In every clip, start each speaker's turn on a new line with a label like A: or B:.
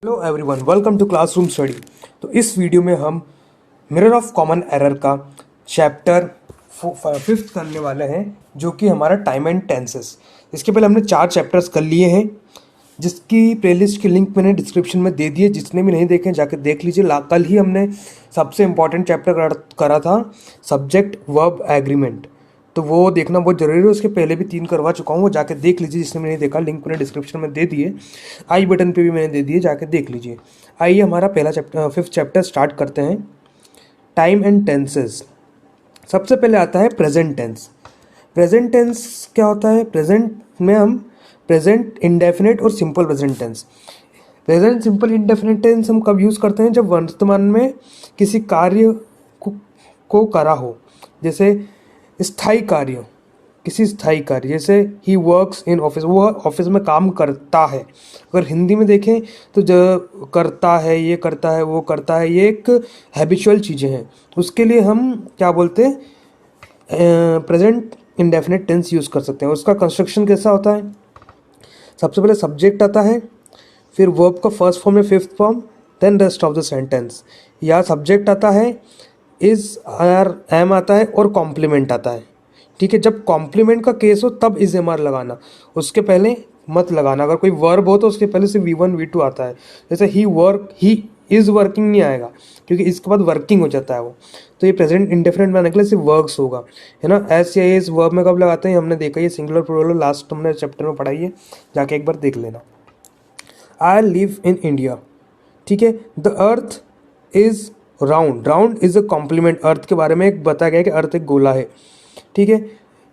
A: Hello everyone, welcome to classroom study. तो इस video में हम मिरर ऑफ कॉमन एरर का चैप्टर फिफ्थ करने वाले हैं, जो कि हमारा टाइम एंड टेंसेस। इसके पहले हमने 4 चैप्टर्स कर लिए हैं, जिसकी प्लेलिस्ट की लिंक मैंने डिस्क्रिप्शन में दे दी है। जिसने भी नहीं देखे जाके देख लीजिए। कल ही हमने सबसे इम्पॉर्टेंट चैप्टर करा था, सब्जेक्ट वर्ब एग्रीमेंट। तो वो देखना बहुत जरूरी है। उसके पहले भी 3 करवा चुका हूँ, वो जाके देख लीजिए। जिसने मैंने देखा, लिंक मैंने डिस्क्रिप्शन में दे दिए, आई बटन पे भी मैंने दे दिए, जाके देख लीजिए। आइए हमारा पहला चैप्टर फिफ्थ चैप्टर स्टार्ट करते हैं। Time and tenses. सबसे पहले आता है प्रेजेंट टेंस। प्रेजेंट टेंस क्या होता है? प्रेजेंट में हम प्रेजेंट इंडेफिनिट और simple present tense. Present simple indefinite tense हम कब यूज़ करते हैं? जब वर्तमान में किसी कार्य को करा हो, जैसे स्थायी कार्य, किसी स्थायी कार्य, जैसे ही वर्क्स इन ऑफिस, वो ऑफिस में काम करता है। अगर हिंदी में देखें तो जो करता है, ये करता है, वो करता है, ये एक हैबिचुअल चीज़ें हैं। उसके लिए हम क्या बोलते हैं? प्रेजेंट इंडेफिनिट टेंस यूज़ कर सकते हैं। उसका कंस्ट्रक्शन कैसा होता है? सबसे पहले सब्जेक्ट आता है, फिर वर्ब का फर्स्ट फॉर्म या fifth form, then rest of the sentence. या सब्जेक्ट आता है, इज, आर, एम आता है और कॉम्प्लीमेंट आता है। ठीक है, जब कॉम्प्लीमेंट का केस हो तब इज एम आर लगाना, उसके पहले मत लगाना। अगर कोई वर्ब हो तो उसके पहले से V1 V2 आता है। जैसे ही इज वर्किंग नहीं आएगा, क्योंकि इसके बाद वर्किंग हो जाता है वो। तो ये प्रेजेंट इंडेफिनिट बनाने के लिए सिर्फ वर्क्स होगा, है ना। एस या एस वर्ब में कब लगाते हैं हमने देखा, ये सिंगुलर प्लूरल लास्ट हमने चैप्टर में पढ़ाई है, जाके एक बार देख लेना। I live in India. ठीक है, the earth is round. Round is a complement. Earth के बारे में एक बताया गया कि अर्थ एक गोला है। ठीक है,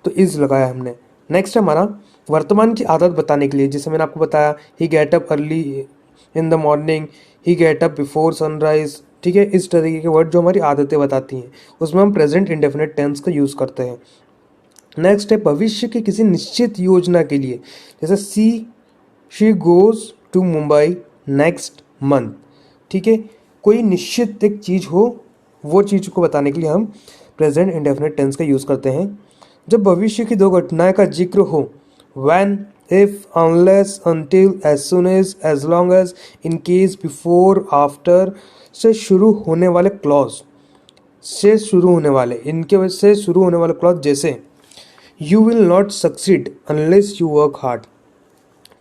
A: तो इज लगाया हमने। नेक्स्ट हमारा वर्तमान की आदत बताने के लिए, जैसे मैंने आपको बताया, he get up early in the morning, he get up before sunrise. ठीक है, इस तरीके के वर्ड जो हमारी आदतें बताती हैं, उसमें हम प्रेजेंट इंडेफिनिट टेंस का यूज़ करते हैं। नेक्स्ट है भविष्य की किसी निश्चित योजना के लिए, जैसे she goes to Mumbai next month. ठीक है, कोई निश्चित एक चीज़ हो, वो चीज़ को बताने के लिए हम प्रेजेंट इंडेफिनिट टेंस का यूज़ करते हैं। जब भविष्य की 2 घटनाएं का जिक्र हो, when, if, unless, until, as soon as long as, in case, before, after से शुरू होने वाले क्लॉज, से शुरू होने वाले, इनके वजह से शुरू होने वाले क्लॉज, जैसे you will not succeed unless you work hard.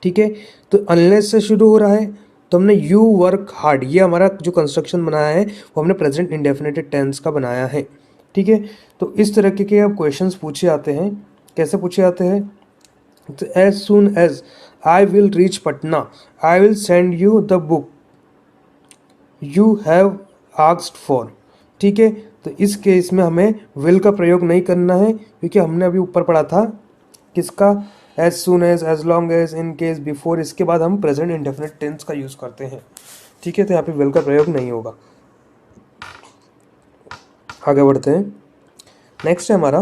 A: ठीक है, तो अनलेस से शुरू हो रहा है, तो हमने यू वर्क हार्ड, ये हमारा जो कंस्ट्रक्शन बनाया है वो हमने प्रेजेंट इंडेफिनिट टेंस का बनाया है। ठीक है, तो इस तरह के अब क्वेश्चंस पूछे जाते हैं। कैसे पूछे जाते हैं? तो as soon as I will reach Patna, I will send you the book you have asked for. ठीक है, तो इस केस में हमें विल का प्रयोग नहीं करना है, क्योंकि हमने अभी ऊपर पढ़ा था किसका, as soon as long as, in case, before, इसके बाद हम प्रेजेंट इंडेफिनिट टेंस का यूज़ करते हैं। ठीक है, तो यहाँ पे विल का प्रयोग नहीं होगा। आगे बढ़ते हैं। नेक्स्ट है हमारा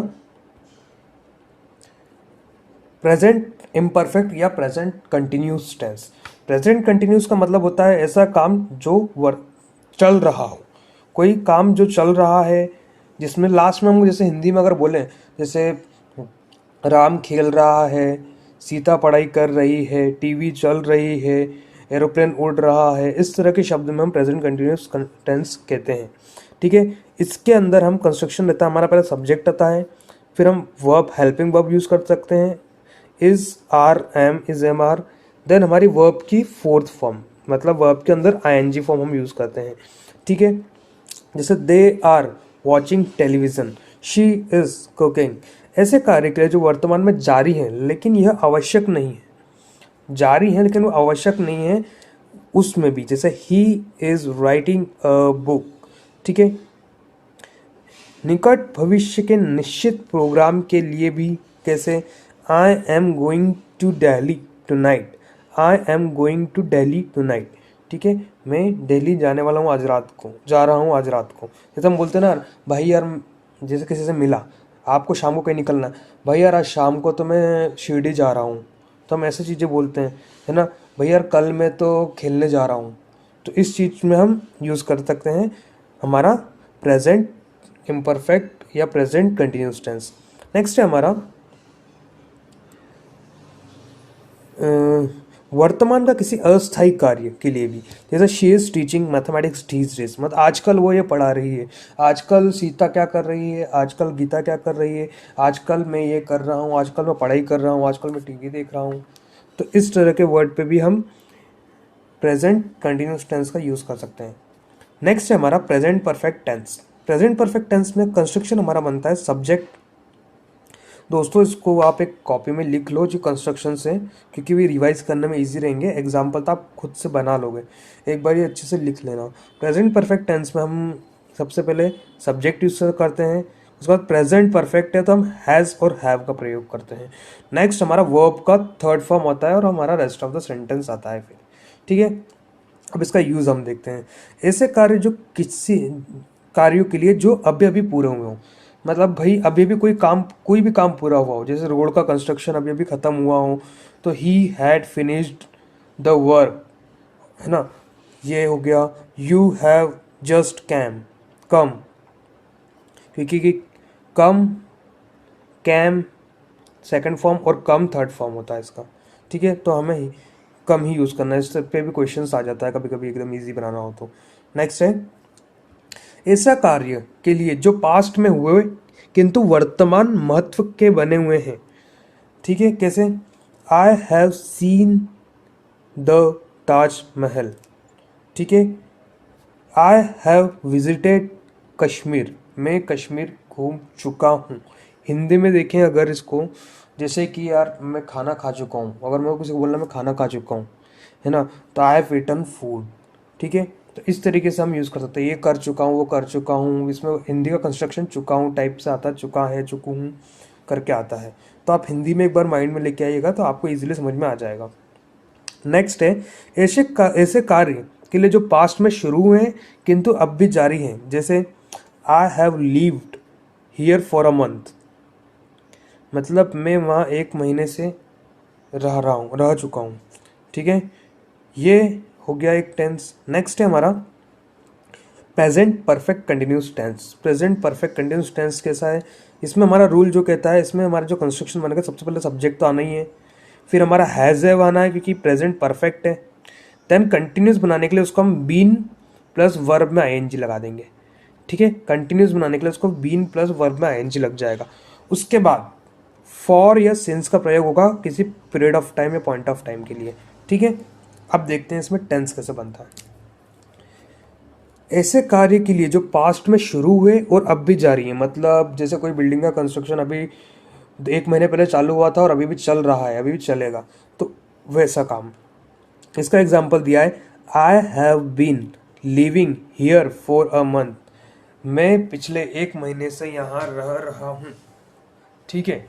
A: प्रेजेंट इम्परफेक्ट या present continuous tense. Present continuous का मतलब होता है ऐसा काम जो चल रहा हो, कोई काम जो चल रहा है, जिसमें लास्ट में हम जैसे हिंदी में अगर बोलें, जैसे राम खेल रहा है, सीता पढ़ाई कर रही है, टीवी चल रही है, एरोप्लेन उड़ रहा है, इस तरह के शब्द में हम प्रेजेंट कंटिन्यूस टेंस कहते हैं। ठीक है, इसके अंदर हम कंस्ट्रक्शन रहता है, हमारा पहले सब्जेक्ट आता है, फिर हम वर्ब, हेल्पिंग वर्ब यूज़ कर सकते हैं, is, are, am, is, am, are. Then हमारी वर्ब की फोर्थ फॉर्म, मतलब वर्ब के अंदर आईएनजी फॉर्म हम यूज़ करते हैं। ठीक है, जैसे they are watching television, she is cooking. ऐसे कार्य के लिए जो वर्तमान में जारी है लेकिन यह आवश्यक नहीं है, जारी है लेकिन वो आवश्यक नहीं है, उसमें भी, जैसे he is writing a book. ठीक है, निकट भविष्य के निश्चित प्रोग्राम के लिए भी, कैसे, I am going to Delhi tonight, I am going to Delhi tonight. ठीक है, मैं दिल्ली जाने वाला हूँ आज रात को, जा रहा हूँ आज रात को। जैसे हम बोलते हैं ना, भाई यार, जैसे किसी से मिला, आपको शाम को कहीं निकलना है, भाई यार आज शाम को तो मैं शिरडी जा रहा हूँ, तो हम ऐसी चीज़ें बोलते हैं, है ना। भाई यार कल मैं तो खेलने जा रहा हूँ। तो इस चीज़ में हम यूज़ कर सकते हैं हमारा प्रेजेंट इम्परफेक्ट या प्रेजेंट कंटिन्यूस टेंस। नेक्स्ट है हमारा वर्तमान का किसी अस्थायी कार्य के लिए भी, जैसे she is teaching mathematics these days, मतलब आजकल वो ये पढ़ा रही है, आजकल सीता क्या कर रही है, आजकल गीता क्या कर रही है, आजकल मैं ये कर रहा हूँ, आजकल मैं पढ़ाई कर रहा हूँ, आजकल मैं टीवी देख रहा हूँ। तो इस तरह के वर्ड पे भी हम प्रेजेंट कंटिन्यूस टेंस का यूज़ कर सकते हैं। नेक्स्ट है हमारा present perfect tense. Present perfect tense में कंस्ट्रक्शन हमारा बनता है सब्जेक्ट। दोस्तों इसको आप एक कॉपी में लिख लो जो कंस्ट्रक्शन से, क्योंकि भी रिवाइज करने में इजी रहेंगे, एग्जाम्पल तो आप खुद से बना लोगे, एक बार ये अच्छे से लिख लेना। प्रेजेंट परफेक्ट टेंस में हम सबसे पहले सब्जेक्ट यूज करते हैं, उसके बाद प्रेजेंट परफेक्ट है तो हम हैज़ और हैव का प्रयोग करते हैं। नेक्स्ट हमारा वर्ब का थर्ड फॉर्म होता है और हमारा रेस्ट ऑफ द सेंटेंस आता है फिर, ठीक है। अब इसका यूज़ हम देखते हैं। ऐसे कार्य जो किसी कार्यों के लिए जो अभी अभी पूरे हुए हों, मतलब भाई अभी भी कोई भी काम पूरा हुआ हो, जैसे रोड का कंस्ट्रक्शन अभी अभी ख़त्म हुआ हो तो he had finished the work, है ना। ये हो गया यू हैव जस्ट कम, क्योंकि कम कैम सेकंड फॉर्म और कम थर्ड फॉर्म होता है इसका, ठीक है। तो हमें कम ही यूज़ करना है, इस पे भी क्वेश्चंस आ जाता है कभी कभी, एकदम इजी बनाना हो तो। नेक्स्ट है ऐसा कार्य के लिए जो पास्ट में हुए किंतु वर्तमान महत्व के बने हुए हैं, ठीक है। कैसे, I have seen the Taj Mahal, ठीक है। आई हैव विजिटेड कश्मीर, मैं कश्मीर घूम चुका हूँ। हिंदी में देखें अगर इसको, जैसे कि यार मैं खाना खा चुका हूँ, अगर मैं किसी को बोलना मैं खाना खा चुका हूँ, है ना, तो आई हैव ईटन फूड, ठीक है। तो इस तरीके से हम यूज़ कर सकते हैं, ये कर चुका हूँ, वो कर चुका हूँ, इसमें हिंदी का कंस्ट्रक्शन चुका हूँ टाइप से आता है, चुका है, चुकू हूँ करके आता है। तो आप हिंदी में एक बार माइंड में लेके आइएगा तो आपको ईजिली समझ में आ जाएगा। नेक्स्ट है ऐसे कार्य के लिए जो पास्ट में शुरू हुए हैं किंतु अब भी जारी हैं, जैसे I have lived here for a month, मतलब मैं वहाँ एक महीने से रह चुका हूँ, ठीक है। ये हो गया एक टेंस। नेक्स्ट है हमारा present perfect continuous tense. Present perfect continuous tense कैसा है, इसमें हमारा रूल जो कहता है, इसमें हमारा जो कंस्ट्रक्शन बनेगा, सबसे पहले सब्जेक्ट तो आना ही है, फिर हमारा हैज़ हैव आना है क्योंकि प्रेजेंट परफेक्ट है। देन कंटिन्यूस बनाने के लिए उसको हम बीन प्लस वर्ब में आईएनजी लगा देंगे, ठीक है। कंटिन्यूस बनाने के लिए उसको बीन प्लस वर्ब में आईएनजी लग जाएगा। उसके बाद फॉर या सिंस का प्रयोग होगा किसी पीरियड ऑफ टाइम या पॉइंट ऑफ टाइम के लिए, ठीक है। अब देखते हैं इसमें टेंस कैसे बनता है। ऐसे कार्य के लिए जो पास्ट में शुरू हुए और अब भी जारी है, मतलब जैसे कोई बिल्डिंग का कंस्ट्रक्शन अभी एक महीने पहले चालू हुआ था और अभी भी चल रहा है, अभी भी चलेगा, तो वैसा काम। इसका एग्जाम्पल दिया है, I have been living here for a month, मैं पिछले एक महीने से यहाँ रह रहा हूँ, ठीक है।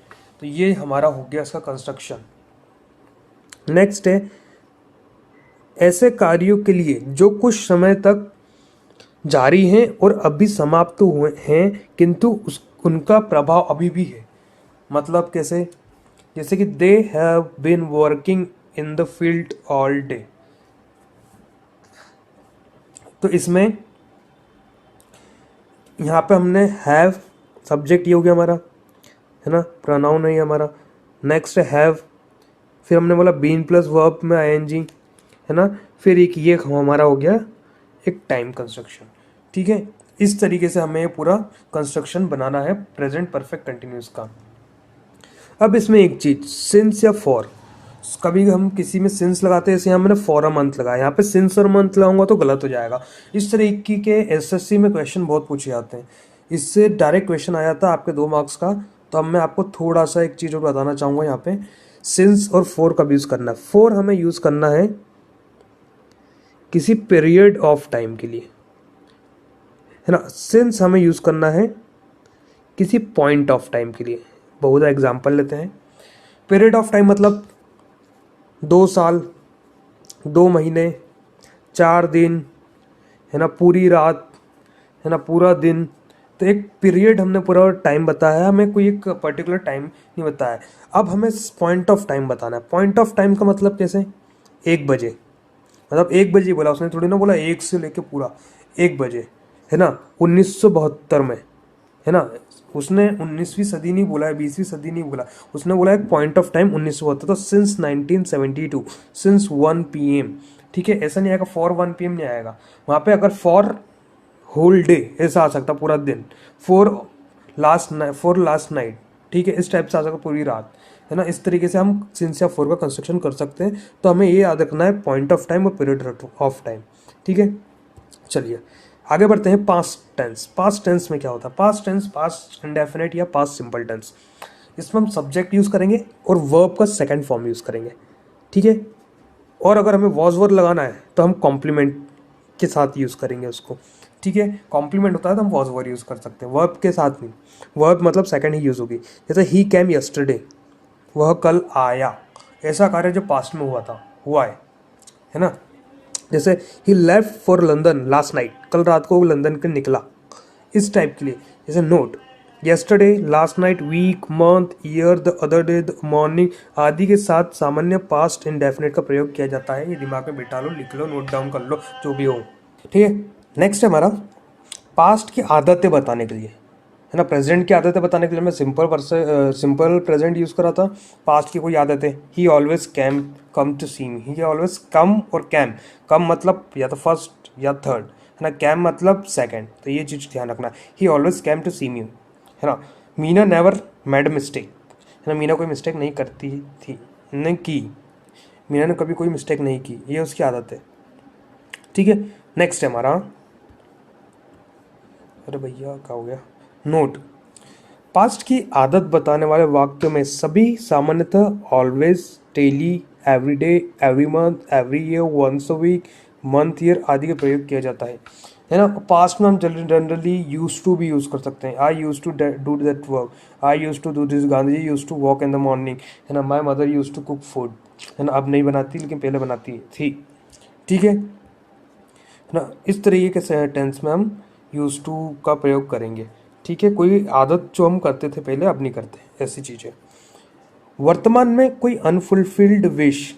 A: तो ये हमारा हो गया इसका कंस्ट्रक्शन। नेक्स्ट है ऐसे कार्यों के लिए जो कुछ समय तक जारी हैं और अभी समाप्त हुए हैं किंतु उनका प्रभाव अभी भी है, मतलब कैसे, जैसे कि they have been working in the field all day. तो इसमें यहाँ पे हमने हैव सब्जेक्ट ये हो गया हमारा, है ना, प्रोनाउन है हमारा। नेक्स्ट है हैव, फिर हमने बोला बीन प्लस वर्ब में आईएनजी, है ना, फिर एक ये हमारा हो गया एक टाइम कंस्ट्रक्शन, ठीक है। इस तरीके से हमें पूरा कंस्ट्रक्शन बनाना है प्रेजेंट परफेक्ट कंटिन्यूस का। अब इसमें एक चीज, सिंस या फॉर, कभी हम किसी में सिंस लगाते हैं, जैसे यहाँ मैंने फॉर अ मंथ लगाया, यहाँ पे सिंस और मंथ लगाऊंगा तो गलत हो जाएगा। इस तरीके के एसएससी में क्वेश्चन बहुत पूछे जाते हैं, इससे डायरेक्ट क्वेश्चन आ जाता है आपके 2 मार्क्स का। तो अब मैं आपको थोड़ा सा एक चीज़ और बताना चाहूँगा, यहाँ पे सिंस और फॉर कब यूज़ करना है। फॉर हमें यूज़ करना है किसी पीरियड ऑफ टाइम के लिए, है ना। सिंस हमें यूज़ करना है किसी पॉइंट ऑफ टाइम के लिए। बहुत एग्जाम्पल लेते हैं। पीरियड ऑफ टाइम मतलब 2 साल, 2 महीने, 4 दिन, है ना, पूरी रात, है ना, पूरा दिन। तो एक पीरियड हमने पूरा टाइम बताया, हमें कोई एक पर्टिकुलर टाइम नहीं बताया। अब हमें पॉइंट ऑफ टाइम बताना है। पॉइंट ऑफ टाइम का मतलब कैसे, 1 बजे, मतलब 1 बजे बोला उसने, थोड़ी ना बोला 1 से लेके पूरा 1 बजे, है ना। 1972 में है ना। उसने 19वीं सदी नहीं बोला है, 20वीं सदी नहीं बोला, उसने बोला एक पॉइंट ऑफ टाइम 1972, तो सिंस 1972, सिंस 1 PM। ठीक है, ऐसा नहीं आएगा फॉर 1 PM नहीं आएगा वहाँ पे, अगर फॉर होल डे ऐसा आ सकता, पूरा दिन, फॉर लास्ट नाइट, ठीक है, इस टाइप से आ सकता पूरी रात, है ना। इस तरीके से हम सिंस या फॉर का कंस्ट्रक्शन कर सकते हैं। तो हमें ये याद रखना है पॉइंट ऑफ टाइम और पीरियड ऑफ टाइम। ठीक है, चलिए आगे बढ़ते हैं। Past tense. पास्ट टेंस में क्या होता है? पास्ट टेंस पास्ट इंडेफिनिट या पास्ट सिंपल टेंस। इसमें हम सब्जेक्ट यूज़ करेंगे और वर्ब का सेकंड फॉर्म यूज़ करेंगे। ठीक है, और अगर हमें वॉज वर्ब लगाना है तो हम कॉम्प्लीमेंट के साथ यूज़ करेंगे उसको। ठीक है, कॉम्प्लीमेंट होता है तो हम वॉज वर्ब यूज़ कर सकते हैं, वर्ब के साथ नहीं। वर्ब मतलब सेकंड ही यूज़ होगी। जैसे ही कैम यस्टरडे, वह कल आया, ऐसा कार्य जो पास्ट में हुआ है ना। जैसे he left for London last night, कल रात को वो लंदन के निकला, इस टाइप के लिए। जैसे note, yesterday, last night, week, month, year, the other day, the morning आदि के साथ सामान्य पास्ट इंडेफिनिट का प्रयोग किया जाता है। ये दिमाग में बिठा लो, लिख लो, नोट डाउन कर लो, जो भी हो। ठीक है, नेक्स्ट है हमारा पास्ट की आदतें बताने के लिए, है ना। प्रेजेंट की आदतें बताने के लिए मैं सिंपल प्रेजेंट यूज़ करा था। पास्ट की कोई आदतें, he always come to see me, he always come, और कम मतलब या तो फर्स्ट या थर्ड, है ना। कैम मतलब सेकंड, तो ये चीज़ ध्यान रखना, ही ऑलवेज कैम टू सी मी, है ना। मीना नेवर मेड मिस्टेक, है ना। मीना कोई मिस्टेक नहीं करती थी, नहीं की, मीना ने कभी कोई मिस्टेक नहीं की, ये उसकी आदत है। ठीक है, नेक्स्ट है हमारा, अरे भैया क्या हो गया, नोट। पास्ट की आदत बताने वाले वाक्यों में सभी सामान्यतः always, daily, everyday, every month, every year, once a week, month, year आदि का प्रयोग किया जाता है ना। पास्ट में हम जनरली यूज टू भी यूज़ कर सकते हैं। I use to do that work, I use to do this, Gandhi ji use to walk in the morning, है ना। My mother use to cook food, है ना। अब नहीं बनाती लेकिन पहले बनाती थी। ठीक है ना, इस तरीके के टेंस में हम यूज टू का प्रयोग करेंगे। ठीक है, कोई आदत जो हम करते थे पहले अब नहीं करते, ऐसी चीज़ें। वर्तमान में कोई unfulfilled wish,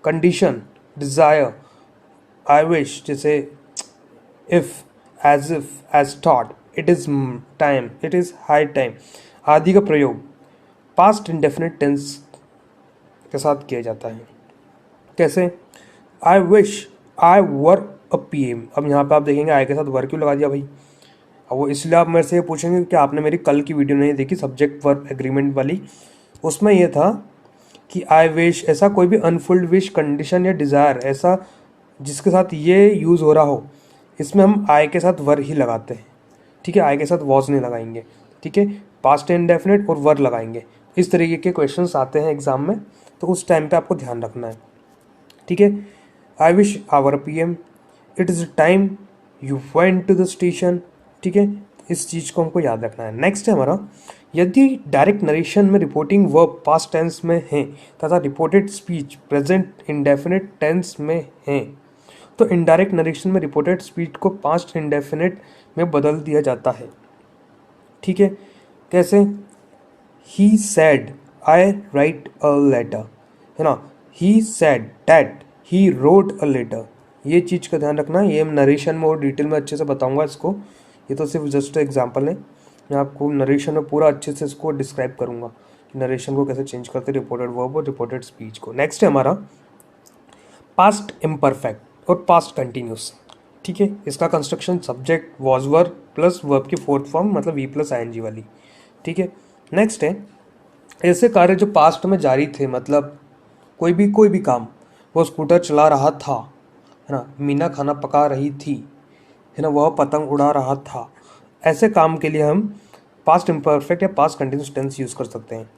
A: condition, desire, I wish, जैसे if, as if, as thought, it is time, it is high time आदि का प्रयोग पास्ट इंडेफिनिट टेंस के साथ किया जाता है। कैसे? आई विश आई वर अ PM। अब यहाँ पे आप देखेंगे आई के साथ वर क्यों लगा दिया भाई? अब वो इसलिए आप मेरे से ये पूछेंगे कि आपने मेरी कल की वीडियो नहीं देखी, सब्जेक्ट वर्ब एग्रीमेंट वाली। उसमें ये था कि आई विश, ऐसा कोई भी अनफुल्ड विश, कंडीशन या डिज़ायर ऐसा जिसके साथ ये यूज़ हो रहा हो, इसमें हम आई के साथ वर ही लगाते हैं। ठीक है, आई के साथ वॉज नहीं लगाएंगे। ठीक है, पास्ट इंडेफिनिट और वर लगाएंगे। इस तरीके के क्वेश्चंस आते हैं एग्जाम में, तो उस टाइम पे आपको ध्यान रखना है। ठीक है, I wish our PM, it is time you went to the station. ठीक है, इस चीज़ को हमको याद रखना है। नेक्स्ट है हमारा, यदि डायरेक्ट नरेशन में रिपोर्टिंग वर्ब पास्ट टेंस में है तथा reported speech present indefinite tense में है, तो इनडायरेक्ट नरेशन में रिपोर्टेड स्पीच को पास्ट इंडेफिनिट में बदल दिया जाता है। ठीक है, कैसे? He said I write a letter, है ना। He said that he wrote a letter, ये चीज़ का ध्यान रखना। ये नरेशन में और डिटेल में अच्छे से बताऊंगा इसको, ये तो सिर्फ जस्ट एग्जांपल है। मैं आपको नरेशन में पूरा अच्छे से इसको डिस्क्राइब करूंगा कि नरेशन को कैसे चेंज करते हैं, रिपोर्टेड वर्ब और रिपोर्टेड स्पीच को। नेक्स्ट है हमारा पास्ट इम्परफेक्ट और पास्ट कंटिन्यूस। ठीक है, इसका construction subject was verb plus verb की फोर्थ फॉर्म मतलब V+ING वाली। ठीक है, नेक्स्ट है ऐसे कार्य जो पास्ट में जारी थे, मतलब कोई भी काम, वो स्कूटर चला रहा था, है ना, मीना खाना पका रही थी, है ना, वह पतंग उड़ा रहा था। ऐसे काम के लिए हम पास्ट इम्परफेक्ट या पास्ट कंटिन्यूस टेंस यूज़ कर सकते हैं।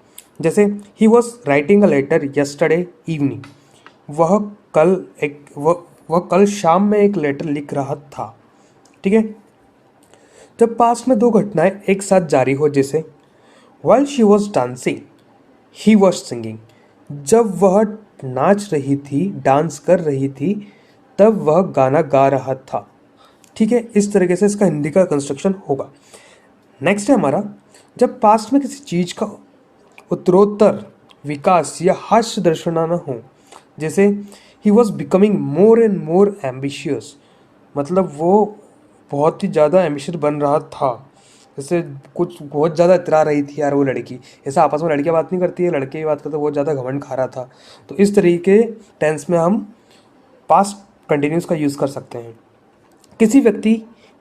A: जैसे he was writing a letter yesterday evening, वह वह कल शाम में एक लेटर लिख रहा था। ठीक है, जब पास्ट में दो घटनाएं एक साथ जारी हो, जैसे while she was dancing he was singing, जब वह नाच रही थी, डांस कर रही थी, तब वह गाना गा रहा था। ठीक है, इस तरीके से इसका हिंदी का कंस्ट्रक्शन होगा। नेक्स्ट है हमारा, जब पास्ट में किसी चीज का उत्तरोत्तर विकास या हास्य दर्शाना हो, जैसे he was becoming more and more ambitious, मतलब वो बहुत ही ज़्यादा एम्बिशियस बन रहा था। जैसे कुछ बहुत ज़्यादा इतरा रही थी यार वो लड़की, ऐसा आपस में लड़कियाँ बात नहीं करती है, लड़के की बात करते बहुत ज़्यादा घमंड खा रहा था। तो इस तरीके टेंस में हम पास्ट कंटिन्यूस का यूज़ कर सकते हैं। किसी व्यक्ति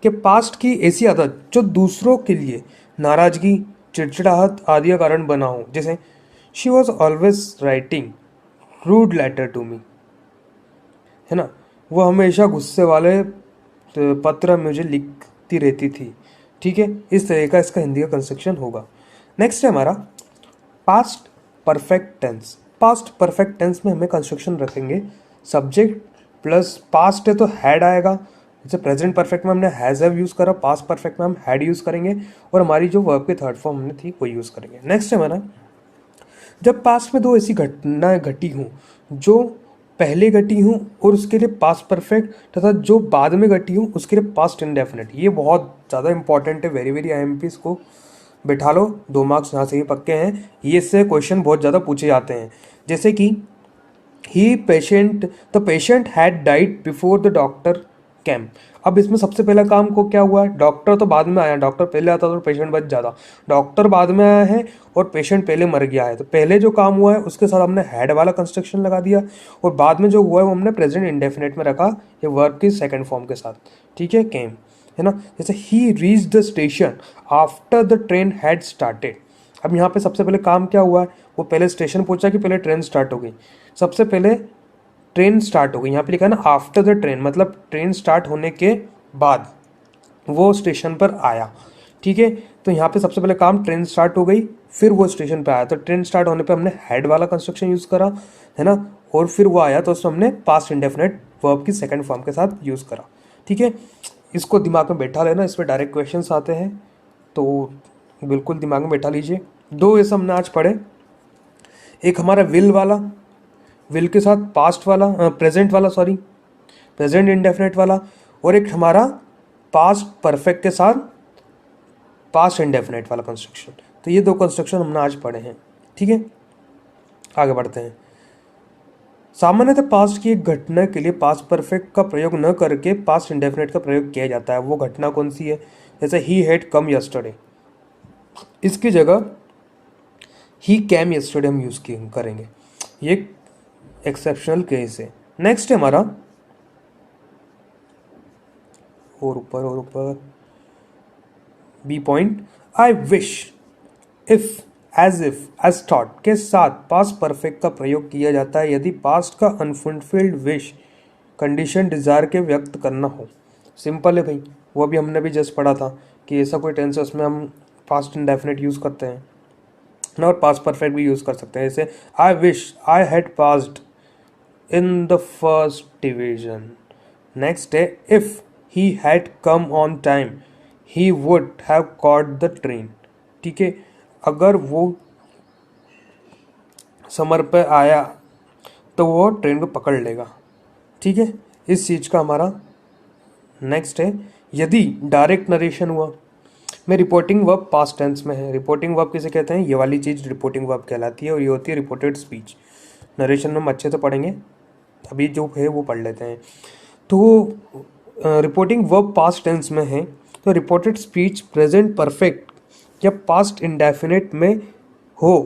A: के पास्ट की ऐसी आदत जो दूसरों के लिए नाराजगी, चिड़चिड़ाहट आदि का कारण बना हो, जैसे she was always writing rude letter to me, है ना, वो हमेशा गुस्से वाले पत्र मुझे लिखती रहती थी। ठीक है, इस तरह का इसका हिंदी का कंस्ट्रक्शन होगा। नेक्स्ट है हमारा past perfect tense. Past perfect tense में हमें कंस्ट्रक्शन रखेंगे सब्जेक्ट प्लस पास्ट है तो हैड आएगा। जैसे प्रेजेंट परफेक्ट में हमने हैज़ हैव यूज़ करा, पास्ट परफेक्ट में हम हैड यूज़ करेंगे और हमारी जो वर्ब की थर्ड फॉर्म हमने थी वो यूज़ करेंगे। नेक्स्ट है हमारा जब पास्ट में दो ऐसी घटनाएं घटी हों जो पहले घटी हूँ और उसके लिए पास्ट परफेक्ट, तथा जो बाद में घटी हूँ उसके लिए पास्ट इंडेफिनिट। ये बहुत ज़्यादा इंपॉर्टेंट है, वेरी वेरी IMP को बिठा लो, 2 मार्क्स यहाँ से ही पक्के हैं। ये इससे क्वेश्चन बहुत ज़्यादा पूछे जाते हैं, जैसे कि the patient had died before the doctor came. अब इसमें सबसे पहला काम को क्या हुआ, डॉक्टर तो बाद में आया, डॉक्टर पहले आता तो पेशेंट बच जाता, डॉक्टर बाद में आया है और पेशेंट पहले मर गया है। तो पहले जो काम हुआ है उसके साथ हमने हैड वाला कंस्ट्रक्शन लगा दिया और बाद में जो हुआ है वो हमने प्रेजेंट इंडेफिनिट में रखा, ये वर्ब की सेकंड फॉर्म के साथ। ठीक है, केम, है ना। जैसे he reach the station after the train had started. अब यहाँ पे सबसे पहले काम क्या हुआ है, वो पहले स्टेशन पहुंचा कि पहले ट्रेन स्टार्ट हो गई। सबसे पहले ट्रेन स्टार्ट हो गई, यहाँ पे लिखा है ना आफ्टर द ट्रेन, मतलब ट्रेन स्टार्ट होने के बाद वो स्टेशन पर आया। ठीक है, तो यहाँ पे सबसे पहले काम ट्रेन स्टार्ट हो गई, फिर वो स्टेशन पे आया। तो ट्रेन स्टार्ट होने पे हमने हेड वाला कंस्ट्रक्शन यूज़ करा, है ना, और फिर वो आया तो उसमें हमने पास्ट इंडेफिनिट वर्ब की सेकंड फॉर्म के साथ यूज़ करा। ठीक है, इसको दिमाग में बैठा लेना, इसमें डायरेक्ट क्वेश्चंस आते हैं तो बिल्कुल दिमाग में बैठा लीजिए। 2 ऐसे हमने आज पढ़े, एक हमारा विल वाला, विल के साथ पास्ट वाला प्रेजेंट वाला, सॉरी प्रेजेंट इंडेफिनिट वाला, और एक हमारा पास्ट परफेक्ट के साथ पास्ट इंडेफिनिट वाला कंस्ट्रक्शन। तो ये 2 कंस्ट्रक्शन हमने आज पढ़े हैं। ठीक है, आगे बढ़ते हैं। सामान्यतः पास्ट की एक घटना के लिए पास्ट परफेक्ट का प्रयोग न करके पास्ट इंडेफिनिट का प्रयोग किया जाता है। वो घटना कौन सी है, जैसे ही हैड कम यस्टरडे, इसकी जगह ही कैम यस्टरडे हम यूज़ करेंगे। ये एक्सेप्शनल केस है। नेक्स्ट है हमारा और ऊपर B point, I wish, if, as if, as thought के साथ पास्ट परफेक्ट का प्रयोग किया जाता है यदि पास्ट का अनफुलफिल्ड विश कंडीशन डिज़ायर के व्यक्त करना हो। सिंपल है भाई, वो भी हमने भी जस्ट पढ़ा था कि ऐसा कोई टेंस है उसमें हम पास्ट इंडेफिनिट यूज़ करते हैं ना, और पास्ट परफेक्ट भी यूज़ कर सकते हैं। जैसे I wish I had passed in the first division. Next है if he had come on time he would have caught the train. ठीक है, अगर वो समर पे आया तो वो ट्रेन को पकड़ लेगा। ठीक है, इस चीज़ का हमारा नेक्स्ट है यदि डायरेक्ट नरेशन हुआ, में रिपोर्टिंग वर्ब पास्ट टेंस में है। रिपोर्टिंग वर्ब किसे कहते हैं, ये वाली चीज़ रिपोर्टिंग वर्ब कहलाती है और ये होती है रिपोर्टेड स्पीच। नरेशन में हम अच्छे से पढ़ेंगे, अभी जो है वो पढ़ लेते हैं। तो रिपोर्टिंग वर्ब पास्ट टेंस में है तो रिपोर्टेड स्पीच प्रेजेंट परफेक्ट या पास्ट इंडेफिनिट में हो,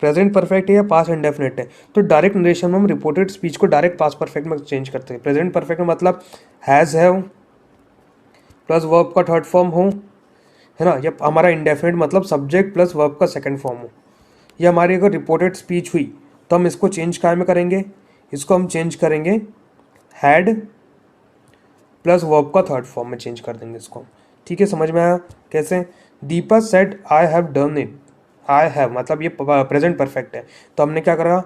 A: प्रेजेंट परफेक्ट है या पास्ट इंडेफिनिट है, तो डायरेक्ट नरेशन में हम रिपोर्टेड स्पीच को डायरेक्ट पास्ट परफेक्ट में चेंज करते हैं। प्रेजेंट परफेक्ट में मतलब हैज़ हैव प्लस वर्ब का थर्ड फॉर्म हो, है ना, या हमारा इंडेफिनिट मतलब सब्जेक्ट प्लस वर्ब का सेकंड फॉर्म हो। या हमारी अगर रिपोर्टेड स्पीच हुई तो हम इसको चेंज काय में करेंगे, इसको हम चेंज करेंगे हैड प्लस वर्ब का थर्ड फॉर्म में चेंज कर देंगे इसको। ठीक है, समझ में आया कैसे। Deepa said I have done it, I have मतलब ये प्रेजेंट परफेक्ट है, तो हमने क्या करा,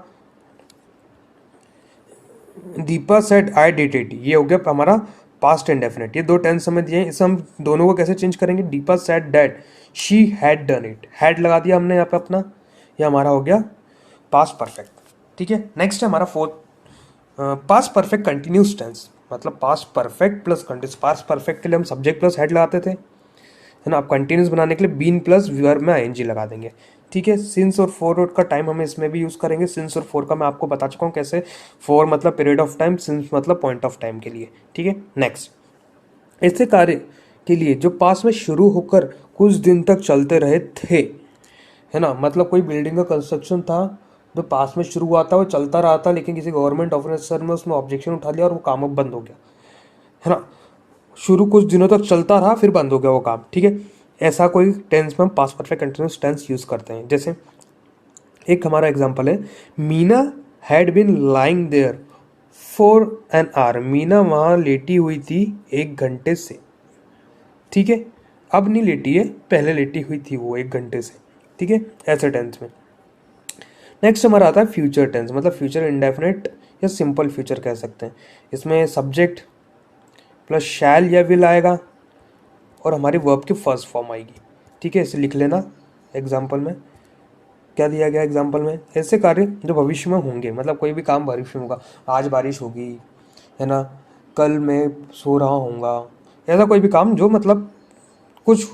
A: Deepa said I did it, ये हो गया हमारा पास्ट इंडेफिनिट। ये 2 टेंस हमें दिए हैं, इसे हम दोनों को कैसे चेंज करेंगे, Deepa said that she had done it, had लगा दिया हमने यहाँ पे अपना, ये हमारा हो गया पास्ट परफेक्ट। ठीक है, नेक्स्ट है हमारा fourth past perfect continuous tense, मतलब past perfect plus continuous. Past perfect के लिए हम सब्जेक्ट प्लस हेड लगाते थे, है ना, अब कंटिन्यूस बनाने के लिए बीन प्लस वर्ब में आईएनजी लगा देंगे। ठीक है, सिंस और फॉर का टाइम हमें इसमें भी यूज़ करेंगे। सिंस और फॉर का मैं आपको बता चुका हूँ कैसे, फॉर मतलब पीरियड ऑफ टाइम, सिंस मतलब पॉइंट ऑफ टाइम के लिए। ठीक है, नेक्स्ट ऐसे कार्य के लिए जो पास में शुरू होकर कुछ दिन तक चलते रहे थे, है ना। मतलब कोई बिल्डिंग का कंस्ट्रक्शन था जो पास में शुरू हुआ था, वो चलता रहा था, लेकिन किसी गवर्नमेंट ऑफिसर ने उसमें ऑब्जेक्शन उठा लिया और वो काम अब बंद हो गया, है ना। शुरू कुछ दिनों तक चलता रहा, फिर बंद हो गया वो काम, ठीक है। ऐसा कोई टेंस में हम past perfect continuous tense use करते हैं। जैसे एक हमारा एग्जांपल है, Meena had been lying there for an hour. Meena वहां लेटी हुई थी 1 घंटे से, ठीक है। अब नहीं लेटी है, पहले लेटी हुई थी वो 1 घंटे से, ठीक है, ऐसे टेंस में। नेक्स्ट हमारा आता है फ्यूचर टेंस, मतलब फ्यूचर इंडेफिनिट या सिंपल फ्यूचर कह सकते हैं। इसमें सब्जेक्ट प्लस शैल या विल आएगा और हमारी वर्ब की फर्स्ट फॉर्म आएगी, ठीक है। इसे लिख लेना। एग्जाम्पल में क्या दिया गया, एग्जाम्पल में ऐसे कार्य जो भविष्य में होंगे, मतलब कोई भी काम भविष्य में होगा। आज बारिश होगी, है ना, कल मैं सो रहा होऊंगा, ऐसा कोई भी काम जो मतलब कुछ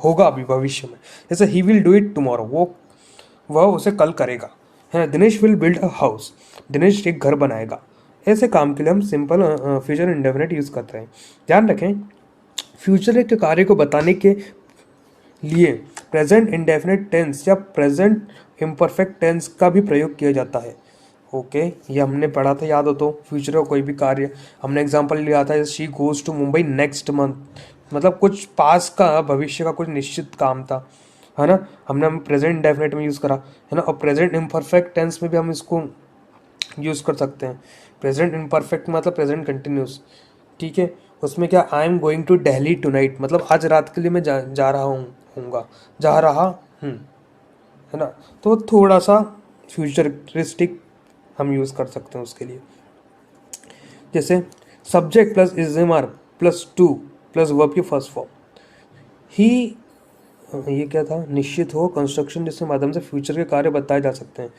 A: होगा अभी भविष्य में। जैसे he will do it tomorrow, वह उसे कल करेगा, है ना। Dinesh will build a house, Dinesh एक घर बनाएगा। ऐसे काम के लिए हम सिंपल फ्यूचर इंडेफिनिट यूज करते हैं। ध्यान रखें, फ्यूचर के कार्य को बताने के लिए प्रेजेंट इंडेफिनिट टेंस या प्रेजेंट इम्परफेक्ट टेंस का भी प्रयोग किया जाता है। ओके, ये हमने पढ़ा था, याद हो तो। फ्यूचर का कोई भी कार्य हमने एग्जांपल लिया था, she goes to Mumbai next month, मतलब कुछ पास का, भविष्य का कुछ निश्चित काम था, है ना। हमने प्रेजेंट इंडेफिनिट में यूज़ करा, है ना। और प्रेजेंट इम्परफेक्ट टेंस में भी हम इसको यूज़ कर सकते हैं। प्रेजेंट इम्परफेक्ट मतलब प्रेजेंट कंटिन्यूस, ठीक है। उसमें क्या, I am going to Delhi tonight, मतलब आज रात के लिए मैं जा रहा जा रहा हूँ, है ना। तो थोड़ा सा फ्यूचरिस्टिक हम यूज़ कर सकते हैं उसके लिए। जैसे subject plus is am are plus to plus verb की फर्स्ट फॉर्म। ही, ये क्या था, निश्चित हो कंस्ट्रक्शन जिसके माध्यम से फ्यूचर के कार्य बताए जा सकते हैं,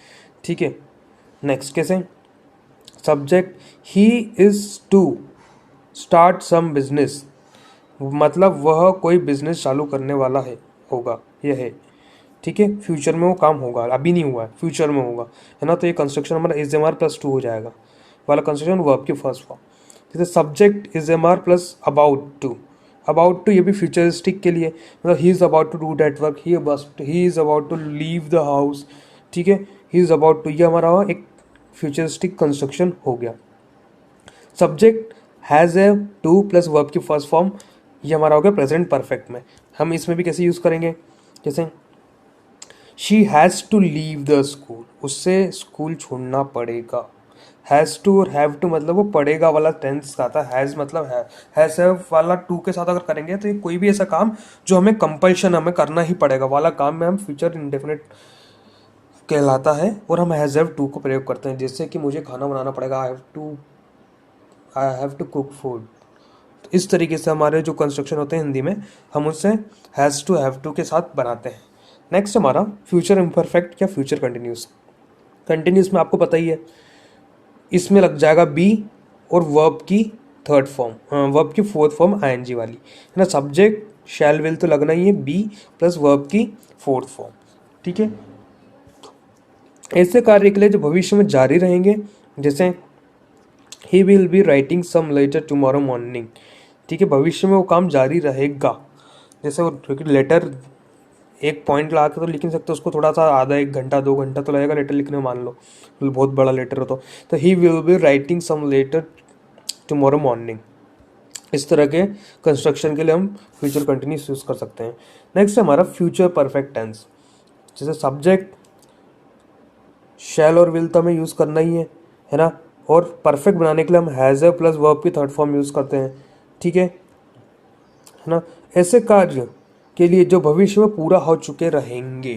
A: ठीक है। नेक्स्ट कैसे, subject he is to start some business, मतलब वह कोई बिजनेस चालू करने वाला है, होगा, यह है, ठीक है। फ्यूचर में वो काम होगा, अभी नहीं हुआ है, फ्यूचर में होगा, है ना। तो ये कंस्ट्रक्शन हमारा is am are plus to हो जाएगा, वाला कंस्ट्रक्शन वर्ब की फर्स्ट फॉर्म। जैसे subject is am are plus about to ये भी फ्यूचरिस्टिक के लिए, मतलब he is about to do that work, he is about to leave the house, ठीक है। ही इज़ अबाउट टू, ये हमारा एक फ्यूचरिस्टिक कंस्ट्रक्शन हो गया। Subject has a to plus verb की फर्स्ट फॉर्म, ये हमारा हो गया प्रेजेंट परफेक्ट में। हम इसमें भी कैसे यूज़ करेंगे, जैसे she has to leave the school, उससे स्कूल छोड़ना पड़ेगा। हैज़ टू और हैव टू मतलब वो पड़ेगा वाला टेंस आता है। हैज़ मतलब हैज़ वाला टू के साथ अगर करेंगे तो ये कोई भी ऐसा काम जो हमें कंपल्शन, हमें करना ही पड़ेगा वाला काम में हम फ्यूचर इंडेफिनिट कहलाता है, और हम हैज़ हैव टू को प्रयोग करते हैं। जैसे कि मुझे खाना बनाना पड़ेगा, I have to cook food. तो इस तरीके से हमारे जो कंस्ट्रक्शन होते हैं हिंदी में, हम उससे हैज़ टू हैव टू के साथ बनाते हैं। नेक्स्ट हमारा फ्यूचर इम्परफेक्ट या फ्यूचर कंटिन्यूस। कंटिन्यूस में आपको पता ही है, इसमें लग जाएगा बी और वर्ब की थर्ड फॉर्म, वर्ब की फोर्थ फॉर्म आईएनजी वाली, है ना। सब्जेक्ट शैल विल तो लगना ही है, बी प्लस वर्ब की फोर्थ फॉर्म, ठीक है। ऐसे कार्य के लिए जो भविष्य में जारी रहेंगे, जैसे he will be writing some letter tomorrow morning, ठीक है। भविष्य में वो काम जारी रहेगा। जैसे वो लेटर एक पॉइंट ला के तो लिख नहीं सकते, उसको थोड़ा सा आधा 1 घंटा 2 घंटा तो लगेगा लेटर लिखने में, मान लो बहुत बड़ा लेटर हो तो he will be writing some letter tomorrow morning. इस तरह के कंस्ट्रक्शन के लिए हम फ्यूचर कंटिन्यूस यूज़ कर सकते हैं। नेक्स्ट है हमारा फ्यूचर परफेक्ट टेंस। जैसे सब्जेक्ट शैल और विल तो हमें यूज़ करना ही है ना। और परफेक्ट बनाने के लिए हम हैज़ ए प्लस वर्ब की थर्ड फॉर्म यूज़ करते हैं, ठीक है ना। ऐसे कार्य के लिए जो भविष्य में पूरा हो चुके रहेंगे,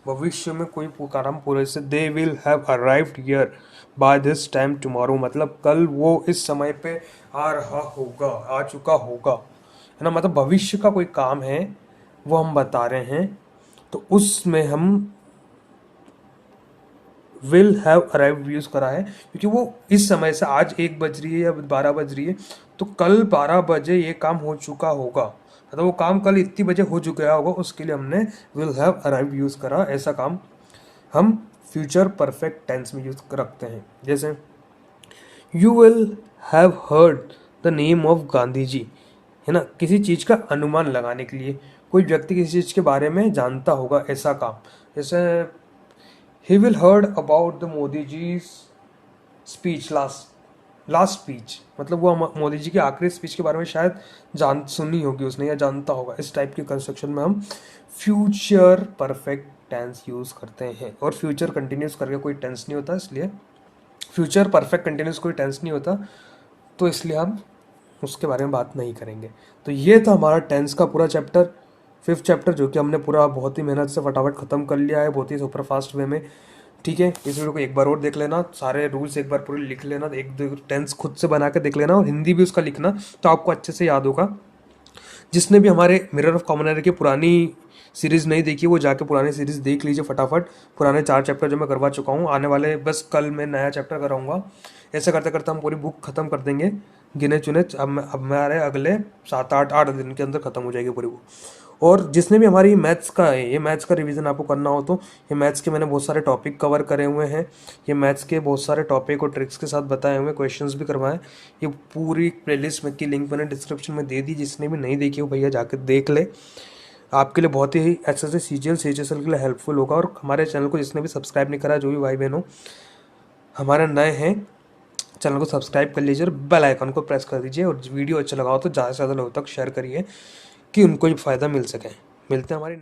A: भविष्य में कोई काम पूरे से, they will have arrived here by this time tomorrow, मतलब कल वो इस समय पे आ रहा होगा, आ चुका होगा, है ना। मतलब भविष्य का कोई काम है वो हम बता रहे हैं, तो उसमें हम विल हैव अराइव्ड यूज करा है, क्योंकि वो इस समय से आज 1 बज रही है या 12 बज रही है, तो कल 12 बजे ये काम हो चुका होगा, मतलब वो काम कल इतनी बजे हो चुका होगा, उसके लिए हमने विल हैव अराइव्ड यूज करा। ऐसा काम हम फ्यूचर परफेक्ट टेंस में यूज रखते हैं। जैसे you will have heard the name of Gandhi ji, है ना, किसी चीज़ का अनुमान लगाने के लिए। कोई व्यक्ति किसी चीज़ के बारे में जानता होगा, ऐसा काम। जैसे he will heard about the Modi ji speech, last speech, मतलब वो मोदी जी की आखिरी स्पीच के बारे में शायद सुनी होगी उसने या जानता होगा। इस टाइप के कंस्ट्रक्शन में हम फ्यूचर परफेक्ट टेंस यूज़ करते हैं। और फ्यूचर कंटिन्यूस करके कोई टेंस नहीं होता, इसलिए फ्यूचर परफेक्ट कंटिन्यूस कोई टेंस नहीं होता, तो इसलिए हम उसके बारे में बात नहीं करेंगे। तो ये था हमारा टेंस का पूरा चैप्टर, 5th चैप्टर, जो कि हमने पूरा बहुत ही मेहनत से फटाफट ख़त्म कर लिया है, बहुत ही सुपर फास्ट वे में। ठीक है, इस वीडियो को एक बार और देख लेना, सारे रूल्स एक बार पूरे लिख लेना, एक दो टेंस खुद से बना के देख लेना, और हिंदी भी उसका लिखना, तो आपको अच्छे से याद होगा। जिसने भी हमारे मिरर ऑफ कॉमन एरर की पुरानी सीरीज़ नहीं देखी, वो जाके पुरानी सीरीज़ देख लीजिए फटाफट। पुराने 4 चैप्टर जो मैं करवा चुका हूँ, आने वाले बस कल मैं नया चैप्टर कराऊंगा। ऐसे करते करते हम पूरी बुक ख़त्म कर देंगे, गिने चुने। अब हमारे अगले 7-8 दिन के अंदर ख़त्म हो जाएगी पूरी बुक। और जिसने भी हमारी मैथ्स का है, ये मैथ्स का रिवीजन आपको करना हो, तो ये मैथ्स के मैंने बहुत सारे टॉपिक कवर करे हुए हैं। ये मैथ्स के बहुत सारे टॉपिक और ट्रिक्स के साथ बताए हुए, क्वेश्चंस भी करवाए। ये पूरी प्लेलिस्ट में की लिंक मैंने डिस्क्रिप्शन में दे दी, जिसने भी नहीं देखी हो भैया जाकर देख ले। आपके लिए बहुत ही एस एस सीजीएल सीएचएसएल के लिए हेल्पफुल होगा। और हमारे चैनल को जिसने भी सब्सक्राइब नहीं करा, जो भी भाई बहन हो हमारे नए हैं, चैनल को सब्सक्राइब कर लीजिए और बेल आइकन को प्रेस कर दीजिए। और वीडियो अच्छा लगा हो तो ज़्यादा से ज़्यादा लोगों तक शेयर करिए कि उनको भी फ़ायदा मिल सके। मिलते हैं हमारी